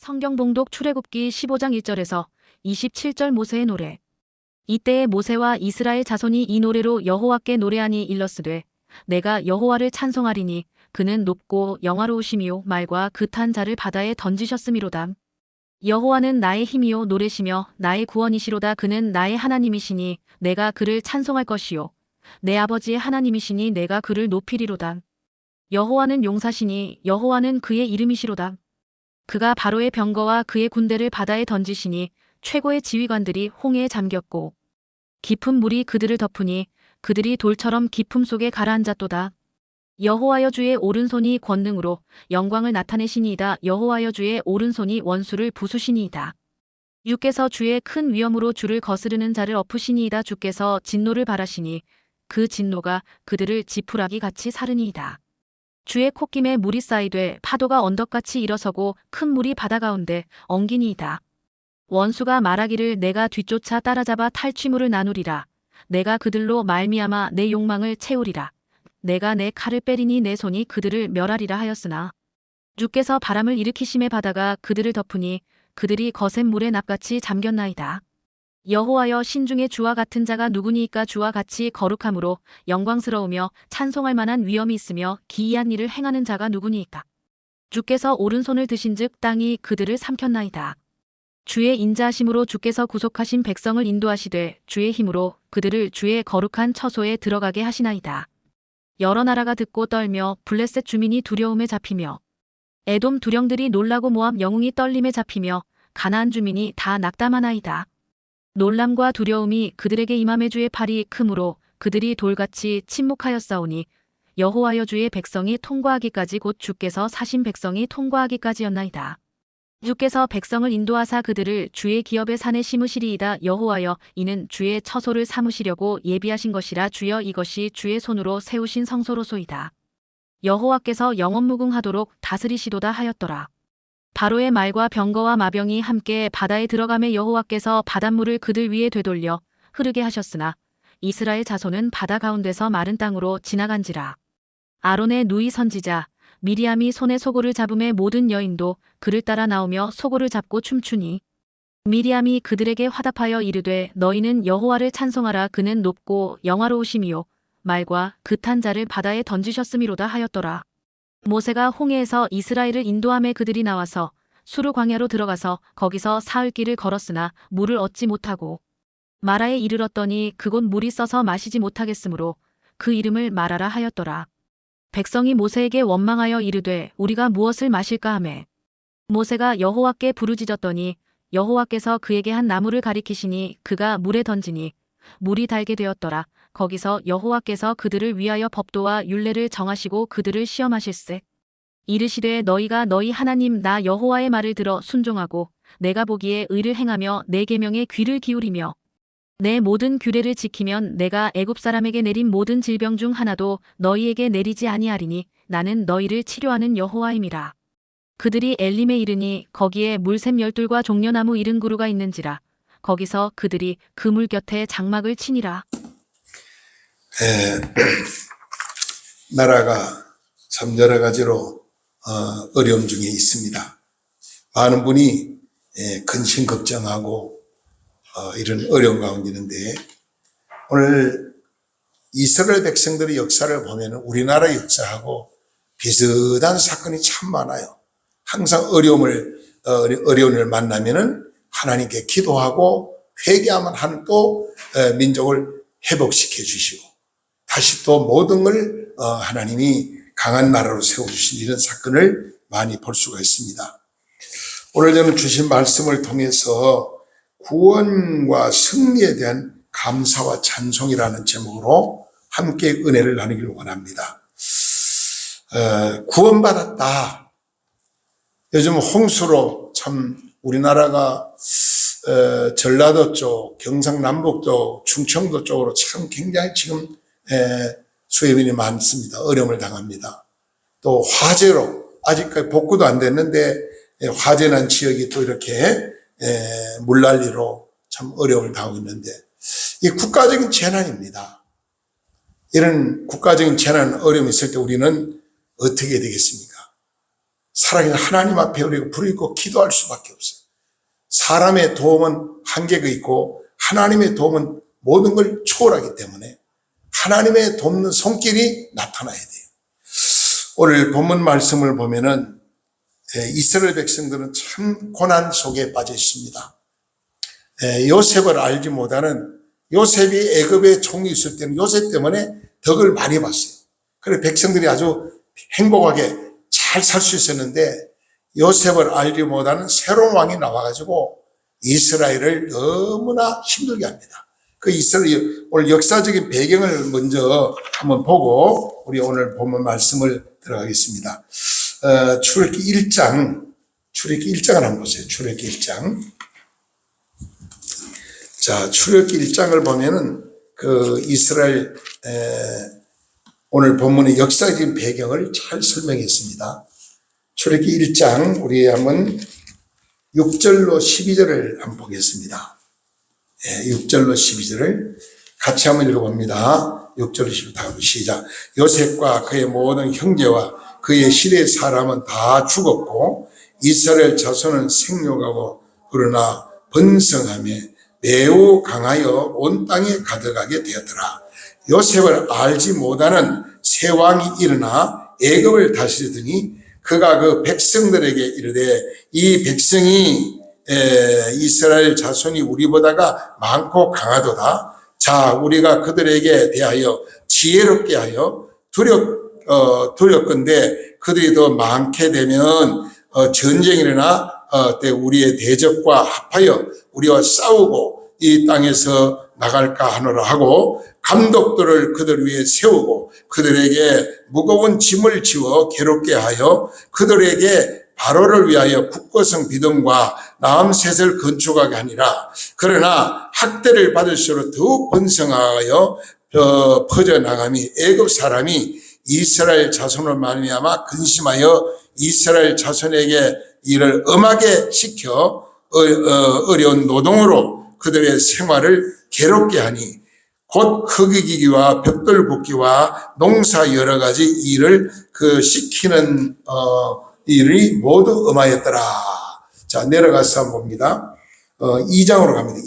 성경 봉독 출애굽기 15장 1절에서 27절 모세의 노래. 이때에 모세와 이스라엘 자손이 이 노래로 여호와께 노래하니 일러스되 내가 여호와를 찬송하리니 그는 높고 영화로우시미요 말과 그탄 자를 바다에 던지셨음이로다. 여호와는 나의 힘이요 노래시며 나의 구원이시로다. 그는 나의 하나님이시니 내가 그를 찬송할 것이요 내 아버지의 하나님이시니 내가 그를 높이리로다. 여호와는 용사시니 여호와는 그의 이름이시로다. 그가 바로의 병거와 그의 군대를 바다에 던지시니 최고의 지휘관들이 홍해에 잠겼고 깊은 물이 그들을 덮으니 그들이 돌처럼 깊음 속에 가라앉았도다. 여호와여 주의 오른손이 권능으로 영광을 나타내시니이다. 여호와여 주의 오른손이 원수를 부수시니이다. 주께서 주의 큰 위엄으로 주를 거스르는 자를 엎으시니이다. 주께서 진노를 발하시니 그 진노가 그들을 지푸라기 같이 사르니이다. 주의 콧김에 물이 쌓이되 파도가 언덕같이 일어서고 큰 물이 바다 가운데 엉기니이다. 원수가 말하기를 내가 뒤쫓아 따라잡아 탈취물을 나누리라. 내가 그들로 말미암아 내 욕망을 채우리라. 내가 내 칼을 빼리니 내 손이 그들을 멸하리라 하였으나 주께서 바람을 일으키심에 바다가 그들을 덮으니 그들이 거센 물에 납같이 잠겼나이다. 여호와여 신중에 주와 같은 자가 누구니이까. 주와 같이 거룩함으로 영광스러우며 찬송할 만한 위엄이 있으며 기이한 일을 행하는 자가 누구니이까. 주께서 오른손을 드신즉 땅이 그들을 삼켰나이다. 주의 인자하심으로 주께서 구속하신 백성을 인도하시되 주의 힘으로 그들을 주의 거룩한 처소에 들어가게 하시나이다. 여러 나라가 듣고 떨며 블레셋 주민이 두려움에 잡히며 에돔 두령들이 놀라고 모압 영웅이 떨림에 잡히며 가나안 주민이 다 낙담하나이다. 놀람과 두려움이 그들에게 임함에 주의 팔이 크므로 그들이 돌같이 침묵하였사오니 여호와여 주의 백성이 통과하기까지 곧 주께서 사신 백성이 통과하기까지였나이다. 주께서 백성을 인도하사 그들을 주의 기업의 산에 심으시리이다. 여호와여 이는 주의 처소를 삼으시려고 예비하신 것이라. 주여 이것이 주의 손으로 세우신 성소로소이다. 여호와께서 영원무궁하도록 다스리시도다 하였더라. 바로의 말과 병거와 마병이 함께 바다에 들어가매 여호와께서 바닷물을 그들 위에 되돌려 흐르게 하셨으나 이스라엘 자손은 바다 가운데서 마른 땅으로 지나간지라. 아론의 누이 선지자 미리암이 손에 소고를 잡음에 모든 여인도 그를 따라 나오며 소고를 잡고 춤추니 미리암이 그들에게 화답하여 이르되 너희는 여호와를 찬송하라. 그는 높고 영화로우심이요 말과 그탄 자를 바다에 던지셨음이로다 하였더라. 모세가 홍해에서 이스라엘을 인도함에 그들이 나와서 수르 광야로 들어가서 거기서 사흘 길을 걸었으나 물을 얻지 못하고 마라에 이르렀더니 그곳 물이 써서 마시지 못하겠으므로 그 이름을 마라라 하였더라. 백성이 모세에게 원망하여 이르되 우리가 무엇을 마실까 하매 모세가 여호와께 부르짖었더니 여호와께서 그에게 한 나무를 가리키시니 그가 물에 던지니 물이 달게 되었더라. 거기서 여호와께서 그들을 위하여 법도와 율례를 정하시고 그들을 시험하실세. 이르시되 너희가 너희 하나님 나 여호와의 말을 들어 순종하고 내가 보기에 의를 행하며 내 계명에 귀를 기울이며 내 모든 규례를 지키면 내가 애굽 사람에게 내린 모든 질병 중 하나도 너희에게 내리지 아니하리니 나는 너희를 치료하는 여호와임이라. 그들이 엘림에 이르니 거기에 물샘 12과 종려나무 70그루가 있는지라. 거기서 그들이 그 물 곁에 장막을 치니라. 나라가 참 여러 가지로 어려움 중에 있습니다. 많은 분이 근심 걱정하고 이런 어려운 가운데 있는데 오늘 이스라엘 백성들의 역사를 보면 우리나라 역사하고 비슷한 사건이 참 많아요. 항상 어려운 일 만나면은 하나님께 기도하고 회개하면 하는 또 민족을 회복시켜 주시고 다시 또 모든 걸 하나님이 강한 나라로 세워주신 이런 사건을 많이 볼 수가 있습니다. 오늘 저는 주신 말씀을 통해서 구원과 승리에 대한 감사와 찬송이라는 제목으로 함께 은혜를 나누기를 원합니다. 구원받았다. 요즘 홍수로 참 우리나라가 전라도 쪽, 경상남북 쪽, 충청도 쪽으로 참 굉장히 지금 수해민이 많습니다. 어려움을 당합니다. 또 화재로 아직까지 복구도 안 됐는데 화재 난 지역이 또 이렇게 물난리로 참 어려움을 당하고 있는데 이 국가적인 재난입니다. 이런 국가적인 재난, 어려움이 있을 때 우리는 어떻게 되겠습니까? 살아계신 하나님 앞에 우리가 부르짖고 기도할 수밖에 없어요. 사람의 도움은 한계가 있고 하나님의 도움은 모든 걸 초월하기 때문에 하나님의 돕는 손길이 나타나야 돼요. 오늘 본문 말씀을 보면은 이스라엘 백성들은 참 고난 속에 빠져 있습니다. 요셉을 알지 못하는, 요셉이 애굽에 총리 있을 때는 요셉 때문에 덕을 많이 봤어요. 그래서 백성들이 아주 행복하게 잘 살 수 있었는데 요셉을 알지 못하는 새로운 왕이 나와가지고 이스라엘을 너무나 힘들게 합니다. 그 이스라엘 오늘 역사적인 배경을 먼저 한번 보고 우리 오늘 본문 말씀을 들어가겠습니다. 출애굽기 1장, 출애굽기 1장을 한번 보세요. 출애굽기 1장. 자, 출애굽기 1장을 보면은 그 이스라엘 오늘 본문의 역사적인 배경을 잘 설명했습니다. 출애굽기 1장 우리 한번 6절로 12절을 한번 보겠습니다. 6절로 12절을 같이 한번 읽어봅니다. 6절로 12절 다 시작. 요셉과 그의 모든 형제와 그의 시대의 사람은 다 죽었고 이스라엘 자손은 생육하고 그러나 번성하며 매우 강하여 온 땅에 가득하게 되었더라. 요셉을 알지 못하는 새 왕이 일어나 애굽을 다스리더니 그가 그 백성들에게 이르되 이 백성이 이스라엘 자손이 우리보다가 많고 강하도다. 자, 우리가 그들에게 대하여 지혜롭게 하여 두렵건대 그들이 더 많게 되면 전쟁이 일어나 때 우리의 대적과 합하여 우리와 싸우고 이 땅에서 나갈까 하노라 하고 감독들을 그들 위에 세우고 그들에게 무거운 짐을 지워 괴롭게 하여 그들에게 바로를 위하여 국고성 비동과 나암셋을 건축하게 하니라. 그러나 학대를 받을수록 더욱 번성하여 퍼져나가니 애굽 사람이 이스라엘 자손을 말미암아 근심하여 이스라엘 자손에게 이를 엄하게 시켜 어려운 노동으로 그들의 생활을 괴롭게 하니 곧 흙이기와 벽돌 붓기와 농사 여러 가지 일을 시키는 일이 모두 엄하였더라. 자, 내려가서 한번 봅니다. 2장으로 갑니다.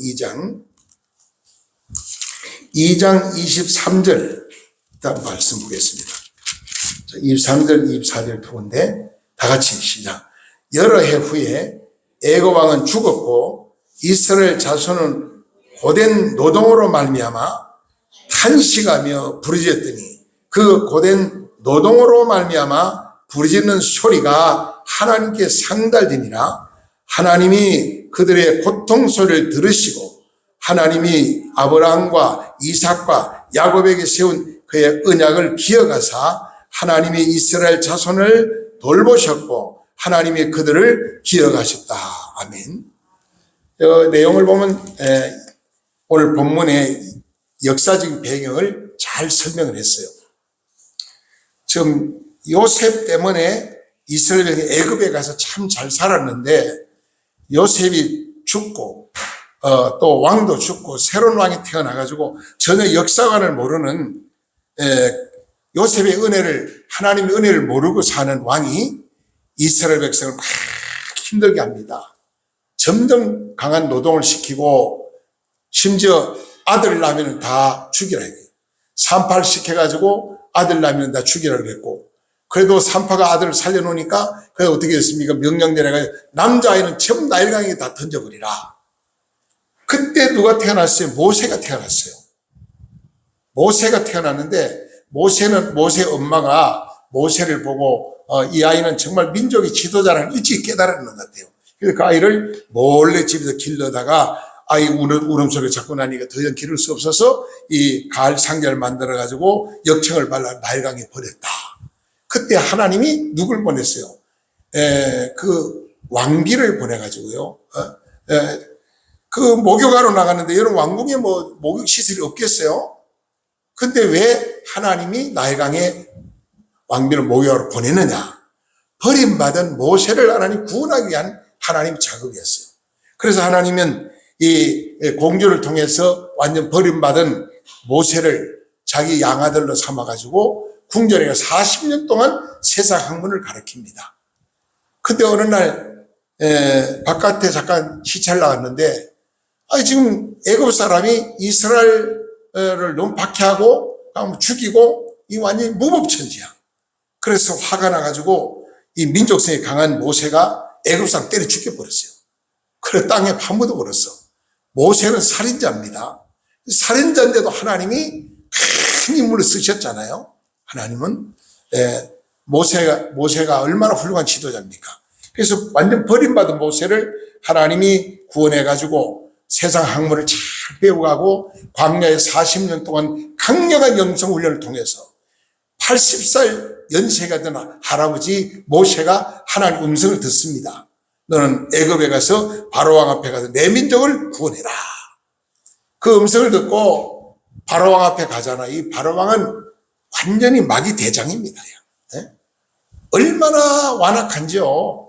2장 23절 일단 말씀 보겠습니다. 자, 23절 24절 두 군데 다 같이 시작. 여러 해 후에 애굽 왕은 죽었고 이스라엘 자손은 고된 노동으로 말미암아 탄식하며 부르짖었더니 그 고된 노동으로 말미암아 부르짖는 소리가 하나님께 상달되니라. 하나님이 그들의 고통 소리를 들으시고 하나님이 아브라함과 이삭과 야곱에게 세운 그의 언약을 기억하사 하나님이 이스라엘 자손을 돌보셨고 하나님이 그들을 기억하셨다. 아멘. 내용을 보면 오늘 본문의 역사적인 배경을 잘 설명을 했어요. 지금 요셉 때문에 이스라엘이 애굽에 가서 참 잘 살았는데 요셉이 죽고 또 왕도 죽고 새로운 왕이 태어나가지고 전혀 역사관을 모르는 요셉의 은혜를 하나님의 은혜를 모르고 사는 왕이 이스라엘 백성을 막 힘들게 합니다. 점점 강한 노동을 시키고 심지어 아들 낳으면 다 죽이라 해요. 산파를 시켜가지고 아들 낳으면 다 죽이라 그랬고 그래도 산파가 아들을 살려놓으니까 그게 어떻게 됐습니까? 명령 내려가지고 남자아이는 전부 나일강에 다 던져버리라. 그때 누가 태어났어요? 모세가 태어났어요. 모세가 태어났는데 모세 엄마가 모세를 보고 이 아이는 정말 민족의 지도자라는 걸 일찍 깨달았는 것 같아요. 그래서 그 아이를 몰래 집에서 길러다가 아이 울음소리 자꾸 나니까 더 이상 기를 수 없어서 이 가을 상자를 만들어가지고 역청을 발라 나일강에 버렸다. 그때 하나님이 누굴 보냈어요? 그 왕비를 보내가지고요. 그 목욕하러 나갔는데 여러분 왕궁에 뭐 목욕 시설이 없겠어요? 근데 왜 하나님이 나일강에 왕비를 목욕하러 보내느냐? 버림받은 모세를 하나님 구원하기 위한 하나님 자극이었어요. 그래서 하나님은 이 공주를 통해서 완전 버림받은 모세를 자기 양아들로 삼아가지고 궁전에 40년 동안 세상 학문을 가르칩니다. 근데 어느 날 바깥에 잠깐 시찰 나갔는데 지금 애굽 사람이 이스라엘을 너무 박해하고 죽이고 이 완전히 무법천지야. 그래서 화가 나가지고 이 민족성이 강한 모세가 애굽 사람 때려 죽여버렸어요. 그래 땅에 파묻어 버렸어. 모세는 살인자입니다. 살인자인데도 하나님이 큰 인물을 쓰셨잖아요. 하나님은 모세가 얼마나 훌륭한 지도자입니까? 그래서 완전 버림받은 모세를 하나님이 구원해가지고 세상 학문을 잘 배워가고 광야에 40년 동안 강력한 영성 훈련을 통해서 80살 연세가 된 할아버지 모세가 하나님 음성을 듣습니다. 너는 애굽에 가서 바로왕 앞에 가서 내 민족을 구원해라. 그 음성을 듣고 바로왕 앞에 가잖아. 이 바로왕은 완전히 마귀 대장입니다. 얼마나 완악한지요.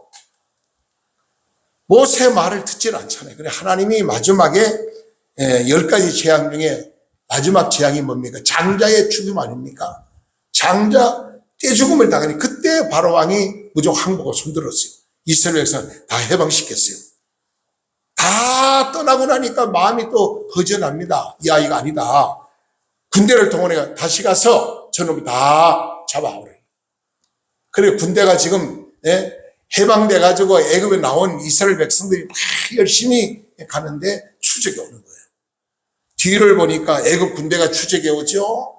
모세 말을 듣질 않잖아요. 그래 하나님이 마지막에 10가지 재앙 중에 마지막 재앙이 뭡니까? 장자의 죽음 아닙니까? 장자 떼죽음을 당하니 그때 바로왕이 무조건 항복을 손들었어요. 이스라엘 백성을 다 해방시켰어요. 다 떠나고 나니까 마음이 또 허전합니다. 이 아이가 아니다. 군대를 동원해 다시 가서 저놈을 다 잡아오래. 그래 군대가 지금 해방돼가지고 애굽에 나온 이스라엘 백성들이 막 열심히 가는데 추적이 오는 거예요. 뒤를 보니까 애굽 군대가 추적해 오죠.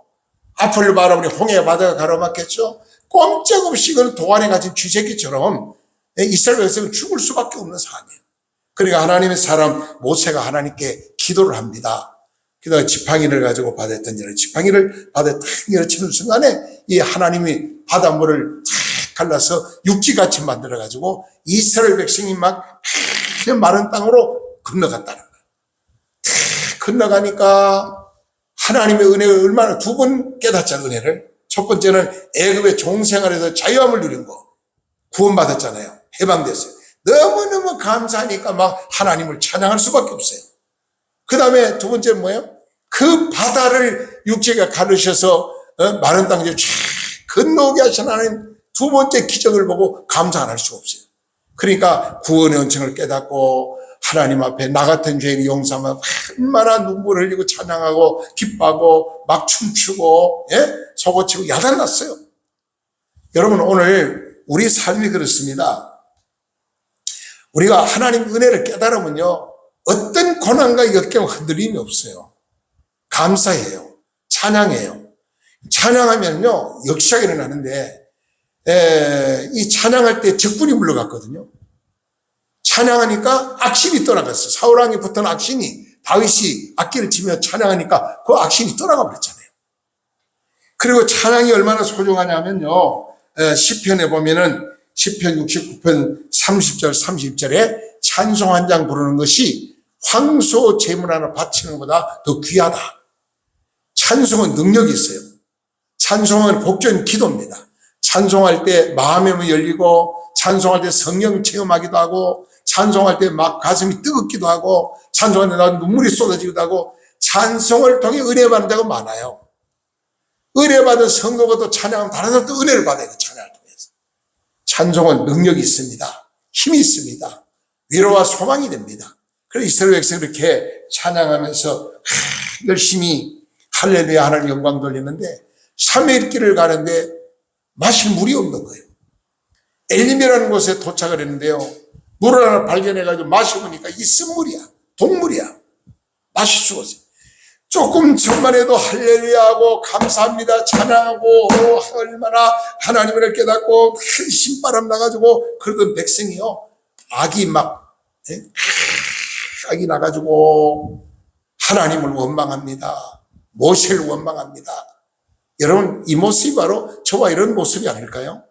앞을 바라보니 홍해 바다가 가로막혔죠. 꼼짝없이 그걸 도안에 갇힌 쥐새끼처럼 이스라엘 백성은 죽을 수밖에 없는 상황이에요. 그러니까 하나님의 사람 모세가 하나님께 기도를 합니다. 그다가 지팡이를 가지고 바다에 던지는 지팡이를 바다에 탁 내려치는 순간에 이 하나님이 바닷물을 탁 갈라서 육지같이 만들어가지고 이스라엘 백성이 막 마른 땅으로 건너갔다는 거예요. 탁 건너가니까 하나님의 은혜가 얼마나 두 번 깨닫잖아요. 은혜를. 첫 번째는 애굽의 종생활에서 자유함을 누린 거 구원받았잖아요. 해방됐어요. 너무너무 감사하니까 막 하나님을 찬양할 수밖에 없어요. 그 다음에 두 번째는 뭐예요? 그 바다를 육지가 가르셔서 마른 땅에 쫙 건너오게 하신 하나님 두 번째 기적을 보고 감사 안 할 수가 없어요. 그러니까 구원의 은총을 깨닫고 하나님 앞에 나 같은 죄인이 용서하면 얼마나 눈물 흘리고 찬양하고 기뻐하고 막 춤추고 속어치고 야단났어요. 여러분 오늘 우리 삶이 그렇습니다. 우리가 하나님 은혜를 깨달으면요 어떤 고난과 역경 흔들림이 없어요. 감사해요. 찬양해요. 찬양하면요 역사가 일어나는데 이 찬양할 때 적군이 물러갔거든요. 찬양하니까 악신이 떠나갔어요. 사울왕이 붙은 악신이 다윗이 악기를 치며 찬양하니까 그 악신이 떠나가 버렸잖아요. 그리고 찬양이 얼마나 소중하냐면요. 시편에 보면은 시편 69편 30절 30절에 찬송 한 장 부르는 것이 황소 제물 하나 바치는 것보다 더 귀하다. 찬송은 능력이 있어요. 찬송은 복전 기도입니다. 찬송할 때 마음의 문이 열리고 찬송할 때 성령 체험하기도 하고 찬송할 때 막 가슴이 뜨겁기도 하고 찬송할 때 나 눈물이 쏟아지기도 하고 찬송을 통해 은혜 받는 자가 많아요. 은혜 받은 성도가 찬양하면 다른 사람도 은혜를 받아요. 찬양을 통해서. 찬송은 능력이 있습니다. 힘이 있습니다. 위로와 소망이 됩니다. 그래서 이스라엘 백성이 이렇게 찬양하면서 열심히 할렐루야 하나님 영광 돌리는데 3일 길을 가는데 마실 물이 없는 거예요. 엘림이라는 곳에 도착을 했는데요. 물을 하나 발견해가지고 마셔보니까 이 쓴물이야. 동물이야. 마실 수가 없어요. 조금 전만 해도 할렐루야하고 감사합니다 찬양하고 얼마나 하나님을 깨닫고 큰 신바람 나가지고 그러던 백성이요. 악이 악이 나가지고 하나님을 원망합니다. 모세를 원망합니다. 여러분 이 모습이 바로 저와 이런 모습이 아닐까요?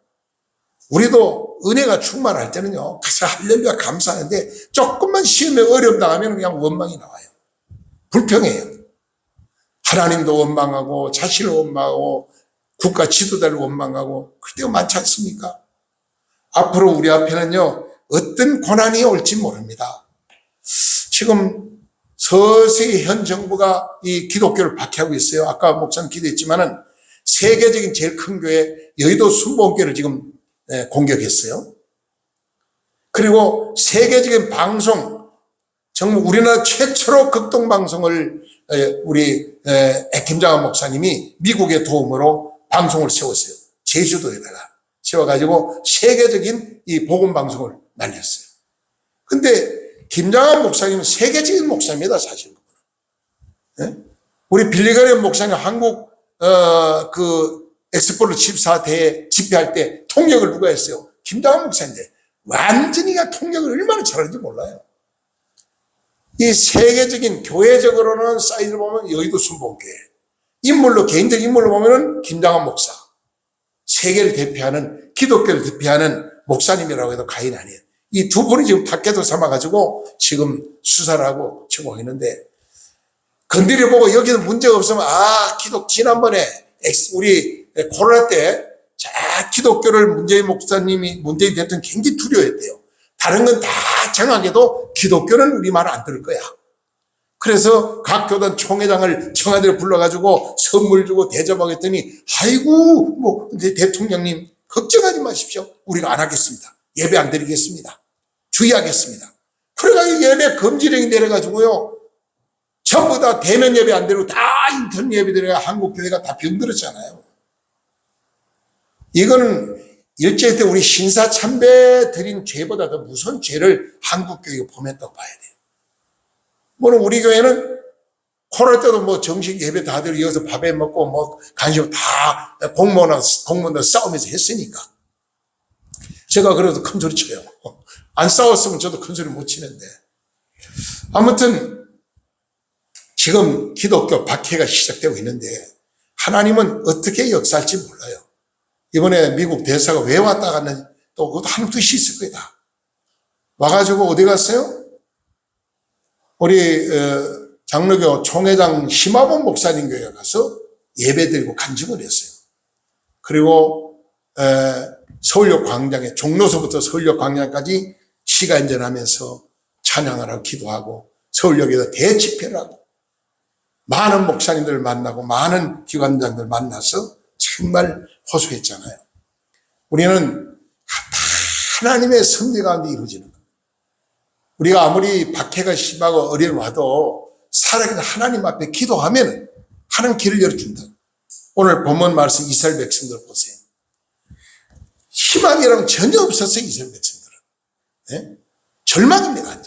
우리도 은혜가 충만할 때는요 가서 할렐루야 감사하는데 조금만 시험에 어려움 당하면 그냥 원망이 나와요. 불평해요. 하나님도 원망하고 자신을 원망하고 국가 지도자를 원망하고 그럴 때가 많지 않습니까? 앞으로 우리 앞에는요 어떤 고난이 올지 모릅니다. 지금 서서히 현 정부가 이 기독교를 박해하고 있어요. 아까 목사님 기도했지만은 세계적인 제일 큰 교회 여의도 순복음교회를 지금 공격했어요. 그리고 세계적인 방송, 정말 우리나라 최초로 극동방송을 우리 김장한 목사님이 미국의 도움으로 방송을 세웠어요. 제주도에다가 세워가지고 세계적인 이 복음방송을 날렸어요. 근데 김장한 목사님은 세계적인 목사입니다, 사실. 우리 빌리그램 목사님 한국 엑스폴로 74대 집회할 때 통역을 누가 했어요? 김장한 목사인데 완전히가 통역을 얼마나 잘하는지 몰라요. 이 세계적인 교회적으로는 사이즈를 보면 여의도 순복교회, 인물로 개인적 인물로 보면은 김장한 목사, 세계를 대표하는 기독교를 대표하는 목사님이라고 해도 과언이 아니에요. 이 두 분이 지금 타겟을 삼아가지고 지금 수사를 하고 치고 있는데, 건드려보고 여기는 문제가 없으면 지난번에 우리 코로나 때 기독교를 문재인 대통령이 굉장히 두려워했대요. 다른 건 다 정하게도 기독교는 우리 말 안 들을 거야. 그래서 각 교단 총회장을 청와대로 불러가지고 선물 주고 대접하고 했더니, 아이고 대통령님 걱정하지 마십시오. 우리가 안 하겠습니다. 예배 안 드리겠습니다. 주의하겠습니다. 그래가지고 예배 금지령이 내려가지고요, 전부 다 대면 예배 안 되고 다 인터넷 예배 드려가 한국교회가 다 병들었잖아요. 이거는 일제히 때 우리 신사 참배 드린 죄보다 더 무서운 죄를 한국교회가 범했다고 봐야 돼요. 물론 우리 교회는 코로나 때도 정식 예배 다들 이어서 밥에 먹고 간식 다 공무원들 싸우면서 했으니까. 제가 그래도 큰 소리 쳐요. 안 싸웠으면 저도 큰 소리 못 치는데. 아무튼 지금 기독교 박해가 시작되고 있는데 하나님은 어떻게 역사할지 몰라요. 이번에 미국 대사가 왜 왔다 갔는지 또 그것도 한 뜻이 있을 거다. 와가지고 어디 갔어요? 우리 장로교 총회장 심화범 목사님 교회에 가서 예배드리고 간증을 했어요. 그리고 서울역 광장에 종로서부터 서울역 광장까지 시간전하면서 찬양을 하고 기도하고 서울역에서 대집회를 하고 많은 목사님들을 만나고 많은 기관장들 만나서 정말 호소했잖아요. 우리는 하나님의 섭리 가운데 이루어지는 겁니다. 우리가 아무리 박해가 심하고 어려움이 와도 살아있는 하나님 앞에 기도하면 하나님 길을 열어준다. 오늘 본문 말씀 이스라엘 백성들 보세요. 희망이라면 전혀 없었어요. 이스라엘 백성들은. 네? 절망입니다.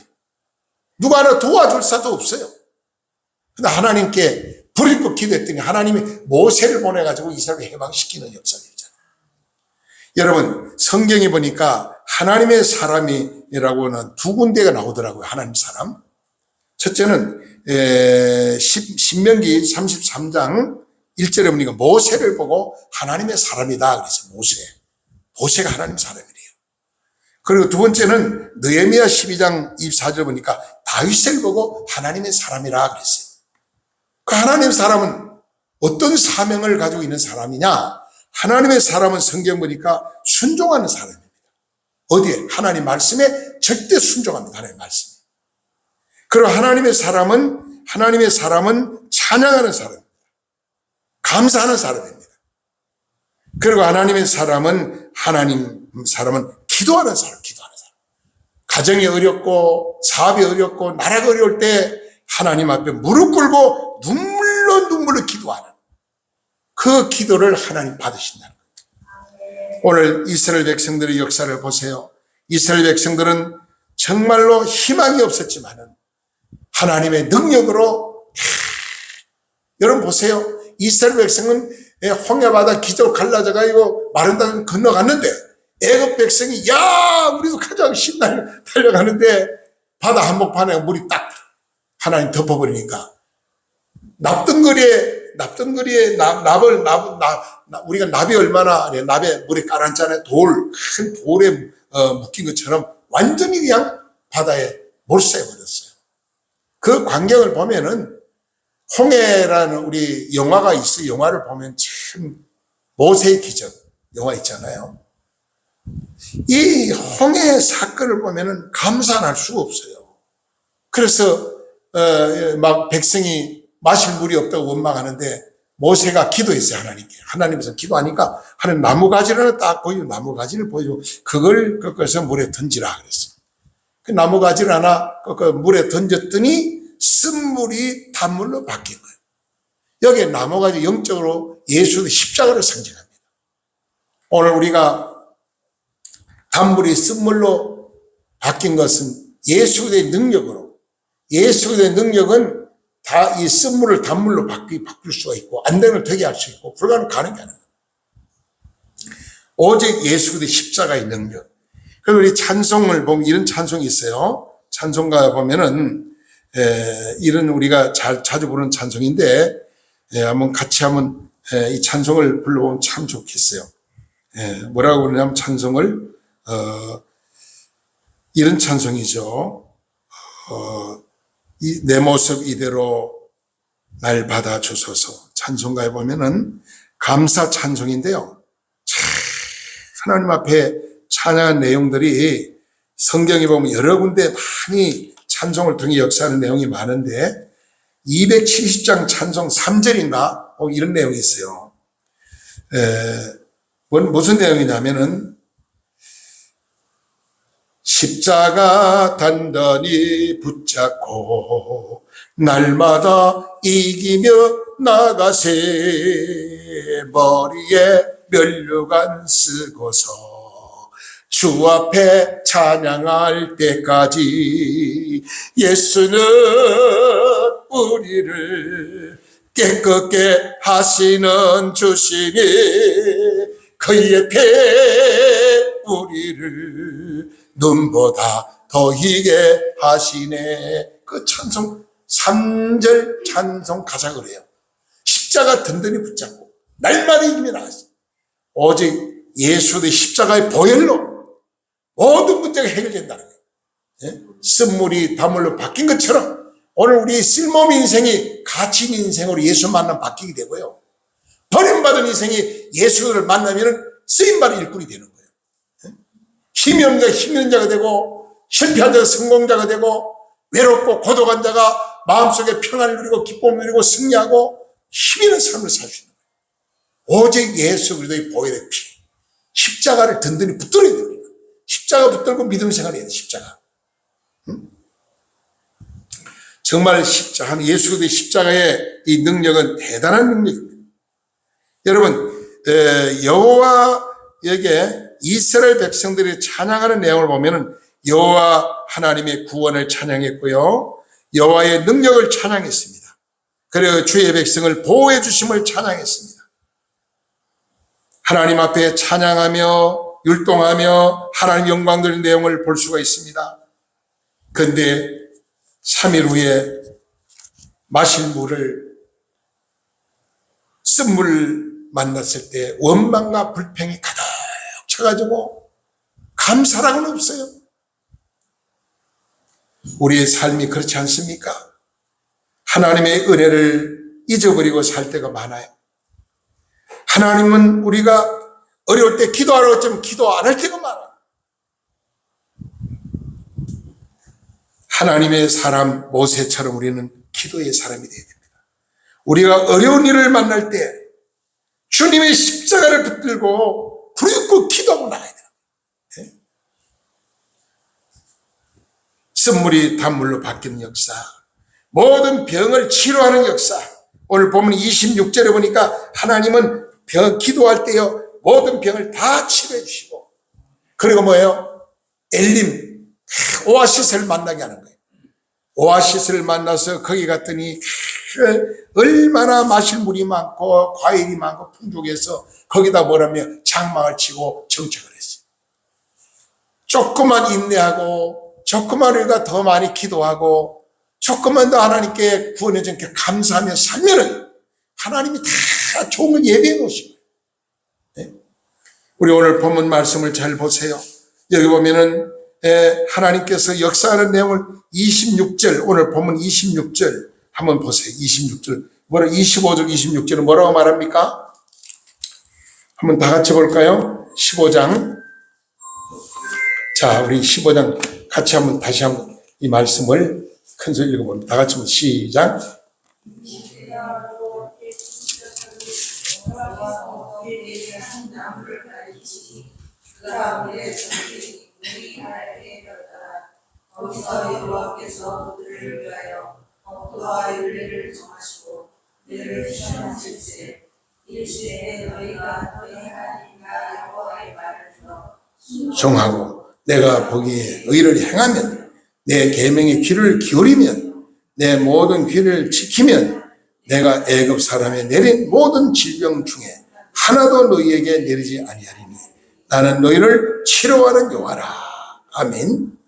누가 하나 도와줄 사도 없어요. 근데 하나님께 불일껏 기도했더니 하나님이 모세를 보내가지고 이스라엘을 해방시키는 역사가 있잖아요. 여러분, 성경에 보니까 하나님의 사람이라고는 두 군데가 나오더라고요. 하나님 사람. 첫째는 신명기 33장 1절에 보니까 모세를 보고 하나님의 사람이다. 그래서 모세가 하나님 사람이래요. 그리고 두 번째는 느헤미야 12장 24절 보니까 다윗을 보고 하나님의 사람이라 그랬어요. 그 하나님의 사람은 어떤 사명을 가지고 있는 사람이냐? 하나님의 사람은 성경 보니까 순종하는 사람입니다. 어디에? 하나님 말씀에 절대 순종합니다. 하나님 말씀. 그리고 하나님의 사람은 찬양하는 사람입니다. 감사하는 사람입니다. 그리고 하나님의 사람은 기도하는 사람. 가정이 어렵고 사업이 어렵고 나라가 어려울 때 하나님 앞에 무릎 꿇고 눈물로 기도하는 그 기도를 하나님 받으신다는 거예요. 오늘 이스라엘 백성들의 역사를 보세요. 이스라엘 백성들은 정말로 희망이 없었지만은 하나님의 능력으로 여러분 보세요. 이스라엘 백성은 홍해바다 기적으로 갈라져가지고 마른 땅을 건너갔는데 애굽 백성이 우리도 가자 신나게 달려가는데 바다 한복판에 물이 딱 하나님 덮어버리니까 납등거리에 우리가 납이 얼마나 납에 물에 깔았잖아요. 큰 돌에 묶인 것처럼 완전히 그냥 바다에 몰수해버렸어요. 그 광경을 보면은 홍해라는 우리 영화가 있어요. 영화를 보면 참 모세의 기적 영화 있잖아요. 이 홍해 사건을 보면은 감사할 수가 없어요. 그래서 막 백성이 마실 물이 없다고 원망하는데 모세가 기도했어요. 하나님께. 하나님께서 기도하니까 하나님 나무가지를 딱 보이고 나무가지를 보이고 그걸 꺾어서 물에 던지라 그랬어요. 그 나무가지를 하나 그 물에 던졌더니 쓴물이 단물로 바뀐 거예요. 여기에 나무가지 영적으로 예수의 십자가를 상징합니다. 오늘 우리가 단물이 쓴물로 바뀐 것은 예수의 능력으로, 예수의 능력은 다 이 쓴물을 단물로 바꿀 수가 있고, 안 되는 걸 되게 할 수 있고, 불가능 가능하는 거예요. 오직 예수의 십자가의 능력. 그리고 우리 찬송을 보면 이런 찬송이 있어요. 찬송가 보면은, 이런 우리가 자주 부르는 찬송인데, 한번 같이 한번 이 찬송을 불러보면 참 좋겠어요. 뭐라고 그러냐면 찬송을, 이런 찬송이죠. 내 모습 이대로 날 받아주소서. 찬송가에 보면은 감사 찬송인데요. 참 하나님 앞에 찬양한 내용들이 성경에 보면 여러 군데 많이 찬송을 통해 역사하는 내용이 많은데 270장 찬송 3절인가 이런 내용이 있어요. 무슨 내용이냐면은 십자가 단단히 붙잡고 날마다 이기며 나가세. 머리에 면류관 쓰고서 주 앞에 찬양할 때까지 예수는 우리를 깨끗게 하시는 주시니 그의 피 우리를 눈보다 더 희게 하시네. 그 찬송 3절 찬송 가사가 그래요. 십자가 든든히 붙잡고 날마다 이기며 나가시. 오직 예수의 십자가의 보혈로 모든 문제가 해결된다는 거예요. 쓴물이 단물로 바뀐 것처럼 오늘 우리 쓸모없는 인생이 가치 있는 인생으로 예수 만나면 바뀌게 되고요. 버림받은 인생이 예수를 만나면 쓰임받은 일꾼이 되는 거예요. 힘이 없는 자가 힘 있는 자가 되고, 실패한 자가 성공자가 되고, 외롭고 고독한 자가 마음속에 평안을 누리고 기쁨을 누리고 승리하고 힘 있는 삶을 살 수 있는 거예요. 오직 예수 그리스도의 보혈의 피, 십자가를 든든히 붙들어야 됩니다. 십자가 붙들고 믿음 생활해야 돼요. 십자가. 정말 예수 그리스도의 십자가의 이 능력은 대단한 능력입니다. 여러분, 여호와에게 이스라엘 백성들이 찬양하는 내용을 보면은 여호와 하나님의 구원을 찬양했고요. 여호와의 능력을 찬양했습니다. 그리고 주의 백성을 보호해 주심을 찬양했습니다. 하나님 앞에 찬양하며 율동하며 하나님 영광 드리는 내용을 볼 수가 있습니다. 그런데 3일 후에 마실 물을 쓴 물 만났을 때 원망과 불평이 가득 쳐가지고 감사라고는 없어요. 우리의 삶이 그렇지 않습니까? 하나님의 은혜를 잊어버리고 살 때가 많아요. 하나님은 우리가 어려울 때 기도하라고 했지만 기도 안 할 때가 많아요. 하나님의 사람 모세처럼 우리는 기도의 사람이 되어야 됩니다. 우리가 어려운 일을 만날 때 주님의 십자가를 붙들고 부르짖고 기도하고 나가야 돼요. 쓴물이 단물로 바뀌는 역사, 모든 병을 치료하는 역사. 오늘 보면 26절에 보니까 하나님은 기도할 때요 모든 병을 다 치료해 주시고, 그리고 뭐예요? 엘림 오아시스를 만나게 하는 거예요. 오아시스를 만나서 거기 갔더니 얼마나 마실 물이 많고 과일이 많고 풍족해서 거기다 뭐라며 장막을 치고 정착을 했어요. 조금만 인내하고 조금만 우리가 더 많이 기도하고 조금만 더 하나님께 구원해 주니까 감사하며 살면은 하나님이 다 좋은 걸 예비해 놓으신 거예요. 우리 오늘 본문 말씀을 잘 보세요. 여기 보면은 하나님께서 역사하는 내용을 26절, 오늘 본문 26절 한번 보세요. 26절. 25절, 26절은 뭐라고 말합니까? 한번 다 같이 볼까요? 15장. 자, 우리 15장 같이 한번 다시 한번 이 말씀을 큰 소리 읽어봅니다. 다 같이 한번 시작. 거기서 여호와께서 그들을 위하여 법도와 율례를 정하시고 그들을 시험하실세. 일시에 너희가 너희 하나님과 여호와의 말을 들어 순종하고 내가 보기에 의를 행하면, 내 계명의 귀를 기울이면, 내 모든 귀를 지키면 내가 애굽 사람에 내린 모든 질병 중에 하나도 너희에게 내리지 아니하리니 나는 너희를 치료하는 여호와라. 아멘.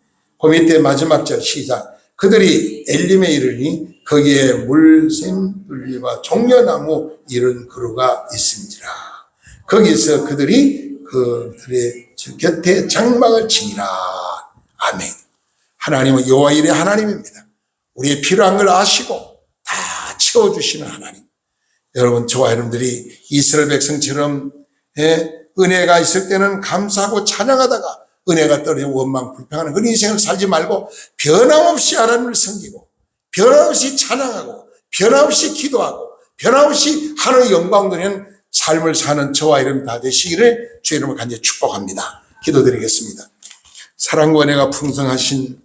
그 밑에 마지막 절 시작. 그들이 엘림에 이르니 거기에 물샘 들리와 종려나무 이런 그루가 있음이라. 거기서 그들이 그들의 곁에 장막을 치니라. 아멘. 하나님은 여호와 일의 하나님입니다. 우리의 필요한 걸 아시고 다 채워주시는 하나님. 여러분, 저와 여러분들이 이스라엘 백성처럼 은혜가 있을 때는 감사하고 찬양하다가 은혜가 떨어지면 원망 불평하는 그런 인생을 살지 말고 변함없이 하나님을 섬기고 변함없이 찬양하고 변함없이 기도하고 변함없이 하나님의 영광 드리는 삶을 사는 저와 여러분 다 되시기를 주의 이름으로 간절히 축복합니다. 기도드리겠습니다. 사랑과 은혜가 풍성하신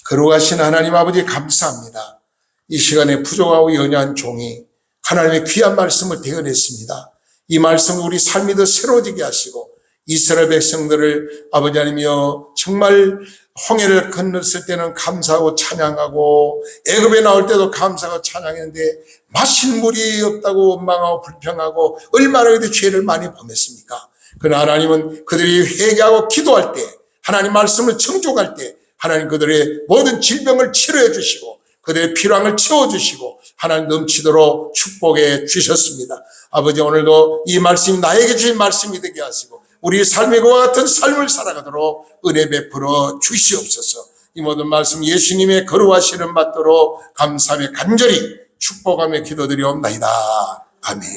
거룩하신 하나님 아버지 감사합니다. 이 시간에 부족하고 연약한 종이 하나님의 귀한 말씀을 대언했습니다. 이 말씀을 우리 삶이 더 새로워지게 하시고 이스라엘 백성들을 아버지 하나님이여 정말 홍해를 건넜을 때는 감사하고 찬양하고 애굽에 나올 때도 감사하고 찬양했는데 마실 물이 없다고 원망하고 불평하고 얼마나 그들이 죄를 많이 범했습니까? 그러나 하나님은 그들이 회개하고 기도할 때 하나님 말씀을 청족할 때 하나님 그들의 모든 질병을 치료해 주시고 그들의 필요함을 채워주시고 하나님 넘치도록 축복해 주셨습니다. 아버지, 오늘도 이 말씀이 나에게 주신 말씀이 되게 하시고 우리 삶의 그와 같은 삶을 살아가도록 은혜 베풀어 주시옵소서. 이 모든 말씀 예수님의 거룩하시는 받도록 감사하며 간절히 축복하며 기도드리옵나이다. 아멘.